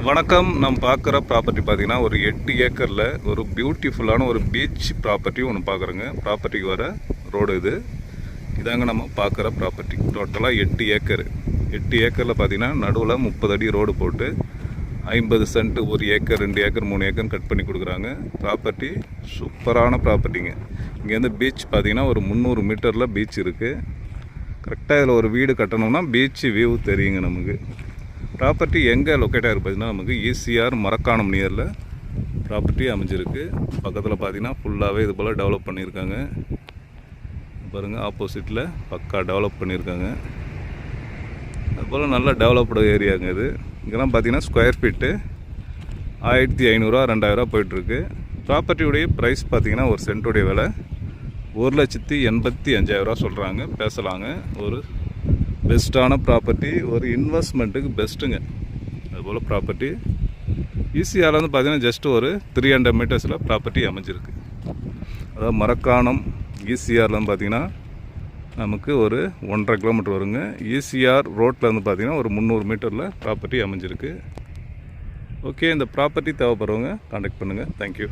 வணக்கம். நம்ம பார்க்குற ப்ராப்பர்ட்டி பார்த்தீங்கன்னா ஒரு 8 ஏக்கரில் ஒரு பியூட்டிஃபுல்லான ஒரு பீச் ப்ராப்பர்ட்டி ஒன்று பார்க்குறோங்க. ப்ராப்பர்ட்டிக்கு வர ரோடு இதாங்க நம்ம பார்க்குற ப்ராப்பர்ட்டி. டோட்டலாக 8 ஏக்கர். 8 ஏக்கரில் பார்த்தீங்கன்னா நடுவில் 30 அடி ரோடு போட்டு 50 cent 1 acre 2 acre 3 acre cut பண்ணி கொடுக்குறாங்க. ப்ராப்பர்ட்டி சூப்பரான ப்ராப்பர்ட்டிங்க. இங்கேருந்து பீச் பார்த்தீங்கன்னா ஒரு 300 மீட்டரில் பீச் இருக்குது. கரெக்டாக இதில் ஒரு வீடு கட்டணும்னா பீச் வியூ தெரியுங்க நமக்கு. ப்ராப்பர்ட்டி எங்கே லொக்கேட் ஆகிருக்கு பார்த்தீங்கன்னா நமக்கு ஈசிஆர் மரக்காணம் நியரில் ப்ராப்பர்ட்டி அமைஞ்சிருக்கு. பக்கத்தில் பார்த்தீங்கன்னா ஃபுல்லாகவே இது போல் டெவலப் பண்ணியிருக்காங்க. பாருங்கள், ஆப்போசிட்டில் பக்கா டெவலப் பண்ணியிருக்காங்க. அதுபோல் நல்லா டெவலப்டு ஏரியாங்க இது. இங்கெல்லாம் பார்த்தீங்கன்னா ஸ்கொயர் ஃபீட்டு 1500 2000 போயிட்டுருக்கு. ப்ராப்பர்ட்டியுடைய ப்ரைஸ் பார்த்தீங்கன்னா ஒரு சென்ட்டுடைய விலை 1,85,000 சொல்கிறாங்க. பேசலாங்க. ஒரு பெஸ்ட்டான ப்ராப்பர்ட்டி, ஒரு இன்வெஸ்ட்மெண்ட்டுக்கு பெஸ்ட்டுங்க. அதுபோல் ப்ராப்பர்ட்டி ஈசிஆரில் வந்து பார்த்தீங்கன்னா ஜஸ்ட் ஒரு 300 மீட்டர்ஸில் ப்ராப்பர்ட்டி அமைஞ்சிருக்கு. அதாவது மரக்காணம் ஈசிஆரில் வந்து பார்த்திங்கன்னா நமக்கு ஒரு 1.5 கிலோமீட்டர் வருங்க. ஈசிஆர் ரோட்டில் வந்து பார்த்திங்கன்னா ஒரு 300 மீட்டரில் ப்ராப்பர்ட்டி அமைஞ்சிருக்கு. ஓகே, இந்த ப்ராப்பர்ட்டி தேவைப்படுறவங்க கான்டாக்ட் பண்ணுங்கள். தேங்க்யூ.